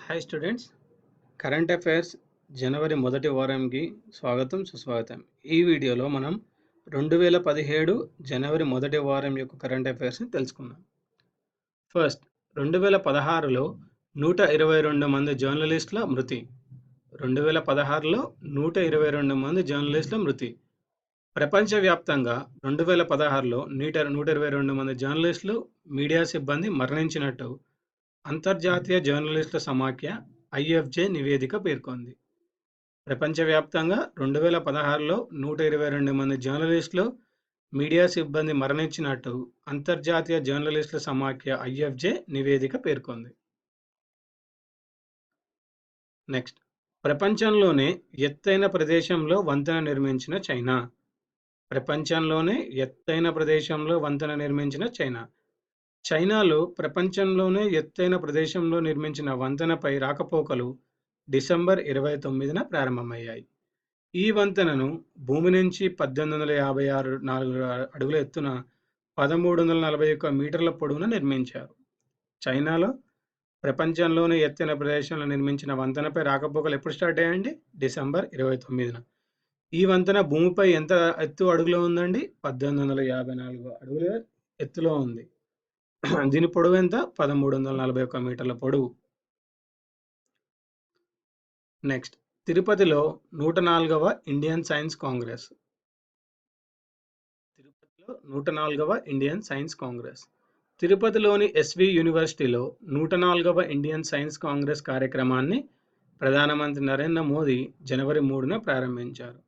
Hi students, current affairs జనవరి మొదటి వారంకి స్వాగతం సుస్వాగతం. ఈ వీడియోలో మనం 2017 జనవరి మొదటి వారం యొక్క కరెంట్ అఫైర్స్ని తెలుసుకుందాం. ఫస్ట్, 2016లో 122 మంది జర్నలిస్టుల మృతి. 2016లో 122 మంది జర్నలిస్టుల మృతి. ప్రపంచవ్యాప్తంగా 2016లో 122 మంది జర్నలిస్టులు, మీడియా సిబ్బంది మరణించినట్టు అంతర్జాతీయ జర్నలిస్టుల సమాఖ్య ఐఎఫ్జే నివేదిక పేర్కొంది. ప్రపంచవ్యాప్తంగా 2016లో 122 మంది జర్నలిస్టులు, మీడియా సిబ్బంది మరణించినట్టు అంతర్జాతీయ జర్నలిస్టుల సమాఖ్య ఐఎఫ్జే నివేదిక పేర్కొంది. నెక్స్ట్, ప్రపంచంలోనే ఎత్తైన ప్రదేశంలో వంతెన నిర్మించిన చైనా. ప్రపంచంలోనే ఎత్తైన ప్రదేశంలో వంతెన నిర్మించిన చైనా. చైనాలో ప్రపంచంలోనే ఎత్తైన ప్రదేశంలో నిర్మించిన వంతెనపై రాకపోకలు డిసెంబర్ 29న ప్రారంభమయ్యాయి. ఈ వంతెనను భూమి నుంచి 1856 అడుగుల ఎత్తున 1341 మీటర్ల పొడవున నిర్మించారు. చైనాలో ప్రపంచంలోనే ఎత్తైన ప్రదేశంలో నిర్మించిన వంతెనపై రాకపోకలు ఎప్పుడు స్టార్ట్ అయ్యాయండి? డిసెంబర్ 29న. ఈ వంతెన భూమిపై ఎంత ఎత్తు అడుగులో ఉందండి? 1854 అడుగుల ఎత్తులో ఉంది. దీని పొడవు ఎంత? 1341 మీటర్ల పొడవు. నెక్స్ట్, తిరుపతిలో 104వ ఇండియన్ సైన్స్ కాంగ్రెస్. తిరుపతిలో 104వ ఇండియన్ సైన్స్ కాంగ్రెస్. తిరుపతిలోని ఎస్వి యూనివర్సిటీలో 104వ ఇండియన్ సైన్స్ కాంగ్రెస్ కార్యక్రమాన్ని ప్రధానమంత్రి నరేంద్ర మోదీ జనవరి 3న ప్రారంభించారు.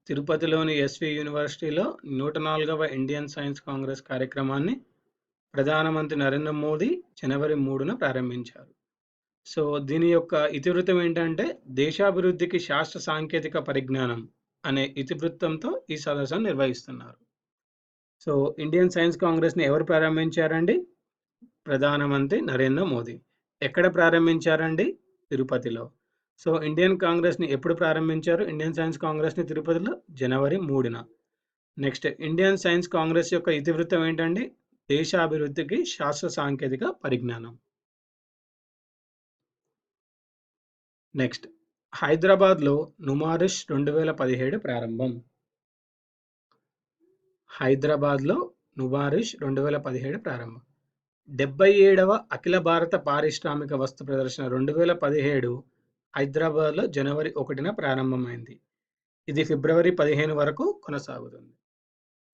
తిరుపతిలోని ఎస్వి యూనివర్సిటీలో 104వ ఇండియన్ సైన్స్ కాంగ్రెస్ కార్యక్రమాన్ని ప్రధానమంత్రి నరేంద్ర మోదీ జనవరి 3న ప్రారంభించారు. సో దీని యొక్క ఇతివృత్తం ఏంటంటే, దేశాభివృద్ధికి శాస్త్ర సాంకేతిక పరిజ్ఞానం అనే ఇతివృత్తంతో ఈ సదస్సును నిర్వహిస్తున్నారు. సో ఇండియన్ సైన్స్ కాంగ్రెస్ని ఎవరు ప్రారంభించారండి? ప్రధానమంత్రి నరేంద్ర మోదీ. ఎక్కడ ప్రారంభించారండి? తిరుపతిలో. సో ఇండియన్ కాంగ్రెస్ని ఎప్పుడు ప్రారంభించారు? ఇండియన్ సైన్స్ కాంగ్రెస్ని తిరుపతిలో జనవరి 3న. నెక్స్ట్, ఇండియన్ సైన్స్ కాంగ్రెస్ యొక్క ఇతివృత్తం ఏంటండి? దేశాభివృద్ధికి శాస్త్ర సాంకేతిక పరిజ్ఞానం. నెక్స్ట్, హైదరాబాద్లో నుమారిష్ 2017 ప్రారంభం. హైదరాబాద్లో నుమారిష్ 2017 ప్రారంభం. 77వ అఖిల భారత పారిశ్రామిక వస్తు ప్రదర్శన 2017 హైదరాబాద్లో జనవరి 1న ప్రారంభమైంది. ఇది ఫిబ్రవరి 15 వరకు కొనసాగుతుంది.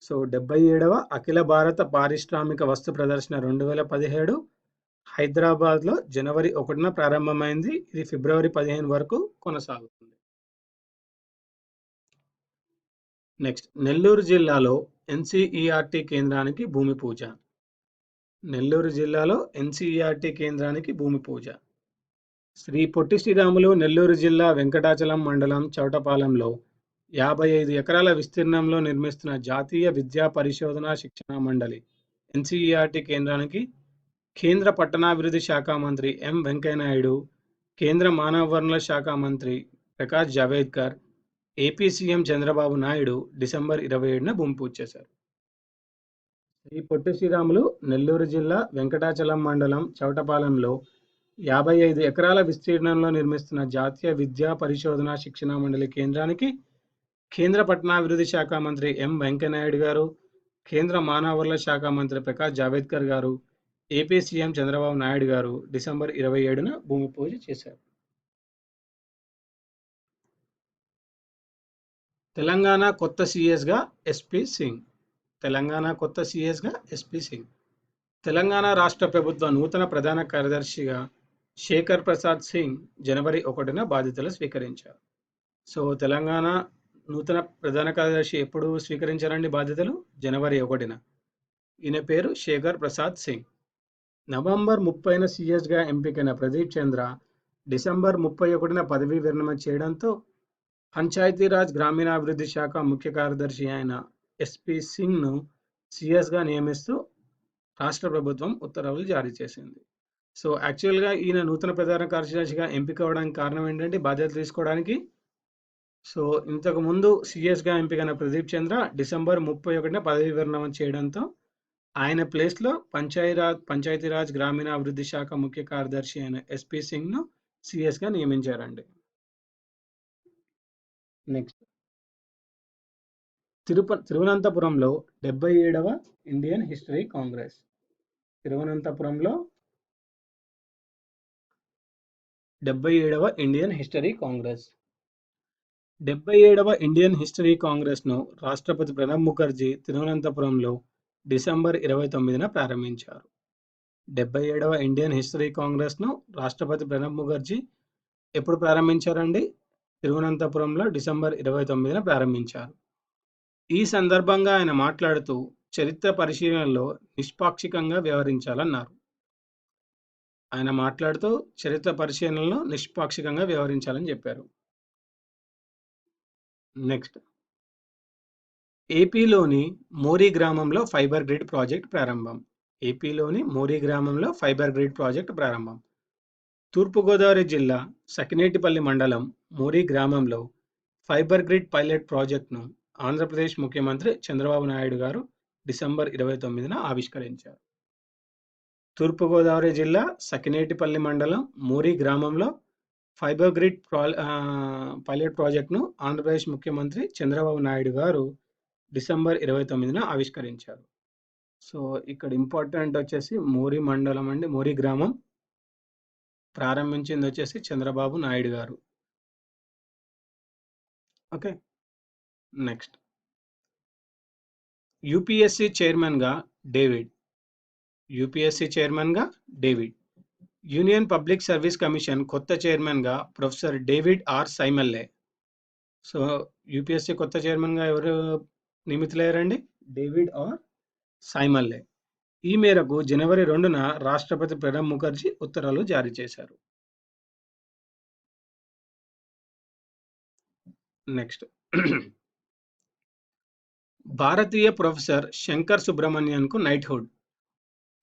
సో 77వ అఖిల భారత పారిశ్రామిక వస్తు ప్రదర్శన 2017 హైదరాబాద్లో జనవరి 1న ప్రారంభమైంది. ఇది ఫిబ్రవరి 15 వరకు కొనసాగుతుంది. నెక్స్ట్, నెల్లూరు జిల్లాలో ఎన్సీఈఆర్టీ కేంద్రానికి భూమి పూజ. నెల్లూరు జిల్లాలో ఎన్సీఈఆర్టీ కేంద్రానికి భూమి పూజ. శ్రీ పొట్టి శ్రీరాములు నెల్లూరు జిల్లా వెంకటాచలం మండలం చౌటపాలెంలో 55 ఎకరాల విస్తీర్ణంలో నిర్మిస్తున్న జాతీయ విద్యా పరిశోధన శిక్షణ మండలి ఎన్సీఈఆర్టీ కేంద్రానికి కేంద్ర పట్టణాభివృద్ధి శాఖ మంత్రి ఎం వెంకయ్యనాయుడు, కేంద్ర మానవ వనరుల శాఖ మంత్రి Prakash Javadekar, AP CM Chandrababu Naidu December 27న భూమి పూజ చేశారు. శ్రీ పొట్టి శ్రీరాములు నెల్లూరు జిల్లా వెంకటాచలం మండలం చౌటపాలెంలో 55 ఎకరాల విస్తీర్ణంలో నిర్మిస్తున్న జాతీయ విద్యా పరిశోధన శిక్షణ మండలి కేంద్రానికి కేంద్ర పట్టణాభివృద్ధి శాఖ మంత్రి ఎం వెంకయ్యనాయుడు గారు, కేంద్ర మానవ వనరుల శాఖ మంత్రి ప్రకాష్ జావేద్కర్ గారు, ఏపీ సీఎం చంద్రబాబు నాయుడు గారు డిసెంబర్ 27న భూమి పూజ చేశారు. తెలంగాణ కొత్త సీఎస్గా ఎస్పీ సింగ్. తెలంగాణ కొత్త సీఎస్గా ఎస్పీ సింగ్. తెలంగాణ రాష్ట్ర ప్రభుత్వ నూతన ప్రధాన కార్యదర్శిగా శేఖర్ ప్రసాద్ సింగ్ జనవరి 1న బాధ్యతలు స్వీకరించారు. సో తెలంగాణ నూతన ప్రధాన కార్యదర్శి ఎప్పుడు స్వీకరించారండి బాధ్యతలు? జనవరి 1న. ఈయన పేరు శేఖర్ ప్రసాద్ సింగ్. నవంబర్ 30న సీఎస్గా ఎంపికైన ప్రదీప్ చంద్ర డిసెంబర్ 31న పదవీ విరమణ చేయడంతో పంచాయతీరాజ్ గ్రామీణాభివృద్ధి శాఖ ముఖ్య కార్యదర్శి అయిన ఎస్పీ సింగ్ను సీఎస్గా నియమిస్తూ రాష్ట్ర ప్రభుత్వం ఉత్తర్వులు జారీ చేసింది. సో యాక్చువల్గా ఈయన నూతన ప్రధాన కార్యదర్శిగా ఎంపిక అవ్వడానికి కారణం ఏంటంటే బాధ్యతలు తీసుకోవడానికి. సో ఇంతకు ముందు సీఎస్గా ఎంపికైన ప్రదీప్ చంద్ర డిసెంబర్ 31న పదవీ విరమణ చేయడంతో ఆయన ప్లేస్లో పంచాయతీరాజ్ గ్రామీణాభివృద్ధి శాఖ ముఖ్య కార్యదర్శి అయిన ఎస్పీ సింగ్ను సిఎస్గా నియమించారండి. నెక్స్ట్ తిరువనంతపురంలో 77వ ఇండియన్ హిస్టరీ కాంగ్రెస్. తిరువనంతపురంలో 77వ ఇండియన్ హిస్టరీ కాంగ్రెస్. 77వ ఇండియన్ హిస్టరీ కాంగ్రెస్ను రాష్ట్రపతి ప్రణబ్ ముఖర్జీ తిరువనంతపురంలో డిసెంబర్ 29న ప్రారంభించారు. 77వ ఇండియన్ హిస్టరీ కాంగ్రెస్ను రాష్ట్రపతి ప్రణబ్ ముఖర్జీ ఎప్పుడు ప్రారంభించారండి? తిరువనంతపురంలో డిసెంబర్ 29న ప్రారంభించారు. ఈ సందర్భంగా ఆయన మాట్లాడుతూ చరిత్ర పరిశీలనలో నిష్పాక్షికంగా వ్యవహరించాలన్నారు. వ్యవహరించాలని చెప్పారు. నెక్స్ట్ ఏపీలోని మోరీ గ్రామంలో ఫైబర్ గ్రిడ్ ప్రాజెక్ట్ ప్రారంభం. తూర్పుగోదావరి జిల్లా సకినేటిపల్లి మండలం మోరీ గ్రామంలో ఫైబర్ గ్రిడ్ పైలట్ ప్రాజెక్టును ఆంధ్రప్రదేశ్ ముఖ్యమంత్రి చంద్రబాబు నాయుడు గారు డిసెంబర్ 29న ఆవిష్కరించారు. తూర్పుగోదావరి జిల్లా సకినేటిపల్లి మండలం మోరీ గ్రామంలో ఫైబర్ గ్రిడ్ పైలట్ ప్రాజెక్టును ఆంధ్రప్రదేశ్ ముఖ్యమంత్రి చంద్రబాబు నాయుడు గారు డిసెంబర్ 29న ఆవిష్కరించారు. సో ఇక్కడ ఇంపార్టెంట్ వచ్చేసి మోరీ మండలం అండి, మోరీ గ్రామం ప్రారంభించింది వచ్చేసి చంద్రబాబు నాయుడు గారు. ఓకే, నెక్స్ట్ యూపీఎస్సీ చైర్మన్గా David. Union Public Service Commission కొత్త చైర్మన్గా professor David R Syiemlieh. So UPSC కొత్త చైర్మన్గా ఎవరు నియమితులయ్యారండి? David R సైమల్లే. ఈ మేరకు జనవరి 2న రాష్ట్రపతి ప్రణబ్ ముఖర్జీ ఉత్తర్వులు జారీ చేశారు. నెక్స్ట్ భారతీయ ప్రొఫెసర్ శంకర్ సుబ్రమణియన్కు నైట్హుడ్.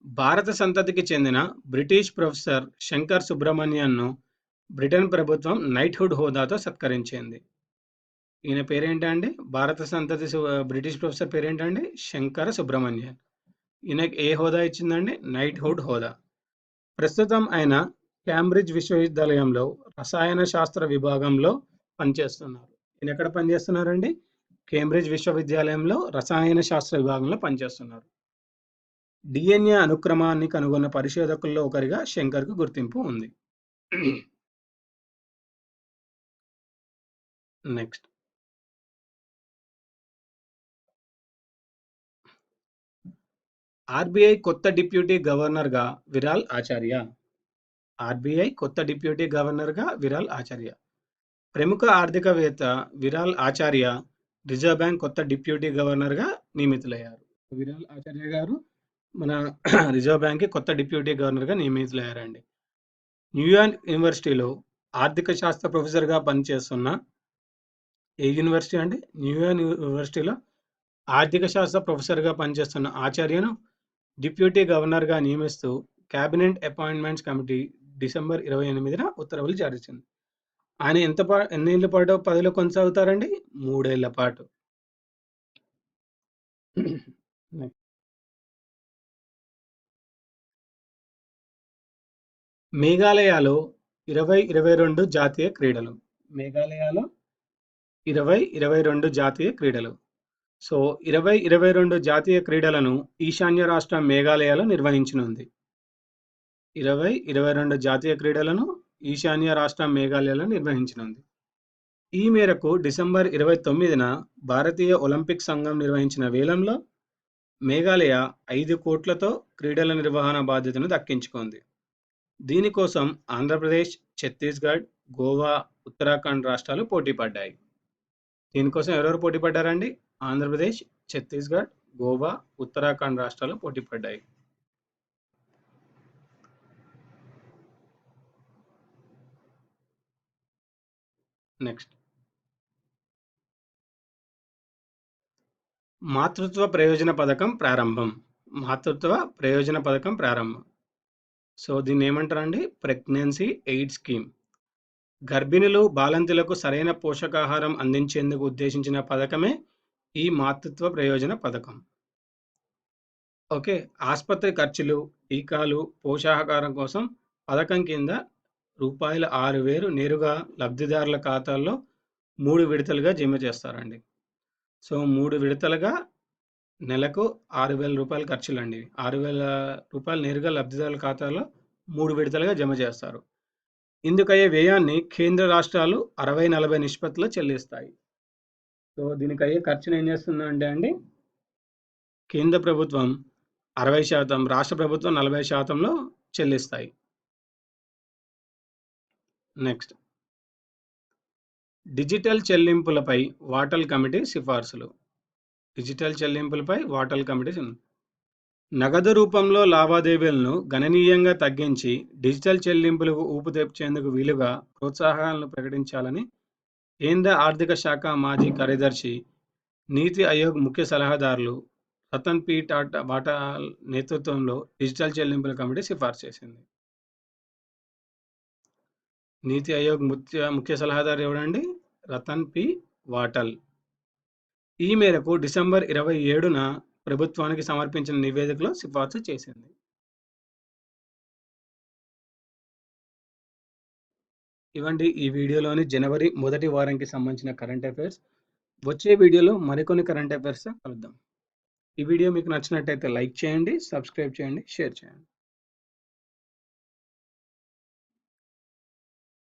భారత సంతతికి చెందిన బ్రిటిష్ ప్రొఫెసర్ శంకర్ సుబ్రమణియన్ను బ్రిటన్ ప్రభుత్వం నైట్హుడ్ హోదాతో సత్కరించింది. ఈయన పేరేంటండి? భారత సంతతి బ్రిటిష్ ప్రొఫెసర్ పేరేంటండి? శంకర సుబ్రమణ్యన్. ఈయనకి ఏ హోదా ఇచ్చిందండి? నైట్హుడ్ హోదా. ప్రస్తుతం ఆయన కేంబ్రిడ్జ్ విశ్వవిద్యాలయంలో రసాయన శాస్త్ర విభాగంలో పనిచేస్తున్నారు. ఈయన ఎక్కడ పనిచేస్తున్నారండి? కేంబ్రిడ్జ్ విశ్వవిద్యాలయంలో రసాయన శాస్త్ర విభాగంలో పనిచేస్తున్నారు. డిఎన్ఏ అనుక్రమాన్ని కనుగొన్న పరిశోధకుల్లో ఒకరిగా శంకర్కు గుర్తింపు ఉంది. నెక్స్ట్ ఆర్బీఐ కొత్త డిప్యూటీ గవర్నర్గా విరాల్ ఆచార్య. ప్రముఖ ఆర్థికవేత్త విరాల్ ఆచార్య రిజర్వ్ బ్యాంక్ కొత్త డిప్యూటీ గవర్నర్గా నియమితులయ్యారు. విరాల్ ఆచార్య గారు మన రిజర్వ్ బ్యాంక్కి కొత్త డిప్యూటీ గవర్నర్గా నియమితులయ్యారండి. న్యూయార్క్ యూనివర్సిటీలో ఆర్థిక శాస్త్ర ప్రొఫెసర్గా పనిచేస్తున్న ఏ యూనివర్సిటీ అండి? న్యూయార్క్ యూనివర్సిటీలో ఆర్థిక శాస్త్ర ప్రొఫెసర్గా పనిచేస్తున్న ఆచార్యను డిప్యూటీ గవర్నర్గా నియమిస్తూ క్యాబినెట్ అపాయింట్మెంట్స్ కమిటీ డిసెంబర్ 28న ఉత్తర్వులు జారీ చేసింది. ఆయన ఎన్నేళ్ల పాటు పదవిలో కొనసాగుతారండి? 3 ఏళ్ల పాటు. మేఘాలయలో 2022 జాతీయ క్రీడలు. 2022 జాతీయ క్రీడలను ఈశాన్య రాష్ట్రం మేఘాలయలో నిర్వహించనుంది. 2022 జాతీయ క్రీడలను ఈశాన్య రాష్ట్రం మేఘాలయలో నిర్వహించనుంది. ఈ మేరకు డిసెంబర్ 29న భారతీయ ఒలింపిక్ సంఘం నిర్వహించిన వేలంలో మేఘాలయ 5 కోట్లతో క్రీడల నిర్వహణ బాధ్యతను దక్కించుకుంది. దీనికోసం ఆంధ్రప్రదేశ్, ఛత్తీస్గఢ్, గోవా, ఉత్తరాఖండ్ రాష్ట్రాలు పోటీ పడ్డాయి. దీనికోసం ఎవరెవరు పోటీ పడ్డారండి? ఆంధ్రప్రదేశ్, ఛత్తీస్గఢ్, గోవా, ఉత్తరాఖండ్ రాష్ట్రాలు పోటీ పడ్డాయి. నెక్స్ట్ మాతృత్వ ప్రయోజన పథకం ప్రారంభం. సో దీన్ని ఏమంటారండి? Pregnancy aid scheme. గర్భిణులు, బాలింతలకు సరైన పోషకాహారం అందించేందుకు ఉద్దేశించిన పథకమే ఈ మాతృత్వ ప్రయోజన పథకం. ఓకే, ఆసుపత్రి ఖర్చులు, టీకాలు, పోషకాహారం కోసం పథకం కింద రూపాయల 6,000 నేరుగా లబ్ధిదారుల ఖాతాల్లో 3 విడతలుగా జమ చేస్తారండి. సో, 3 విడతలుగా నెలకు రూ. 6,000 ఖర్చులండి. రూ. 6,000 నేరుగా లబ్ధిదారుల ఖాతాలో 3 విడతలుగా జమ చేస్తారు. ఇందుకయ్యే వ్యయాన్ని కేంద్ర రాష్ట్రాలు 60-40 నిష్పత్తిలో చెల్లిస్తాయి. సో, దీనికయ్యే ఖర్చును ఏం చేస్తుందంటే అండి, కేంద్ర ప్రభుత్వం 60%, రాష్ట్ర ప్రభుత్వం 40%లో చెల్లిస్తాయి. నెక్స్ట్, డిజిటల్ చెల్లింపులపై వాటల్ కమిటీ సిఫార్సులు. డిజిటల్ చెల్లింపులపై వాటల్ కమిటీ నగదు రూపంలో లావాదేవీలను గణనీయంగా తగ్గించి డిజిటల్ చెల్లింపులకు ఊపు తెచ్చేందుకు వీలుగా ప్రోత్సాహకాలను ప్రకటించాలని కేంద్ర ఆర్థిక శాఖ మాజీ కార్యదర్శి, నీతి ఆయోగ్ ముఖ్య సలహాదారులు రతన్ పి వాటా నేతృత్వంలో డిజిటల్ చెల్లింపుల కమిటీ సిఫార్సు చేసింది. నీతి ఆయోగ్ ముఖ్య సలహాదారు ఎవరండి? రతన్ పి వాటల్. ఈ మేరకు డిసెంబర్ 27న ప్రభుత్వానికి సమర్పించిన నివేదికలో సిఫార్సు చేసింది. ఇవండి ఈ వీడియోలోని జనవరి మొదటి వారానికి సంబంధించిన కరెంట్ అఫైర్స్. వచ్చే వీడియోలో మరికొన్ని కరెంట్ అఫైర్స్ కలుద్దాం. ఈ వీడియో మీకు నచ్చినట్టయితే లైక్ చేయండి, సబ్స్క్రైబ్ చేయండి, షేర్ చేయండి.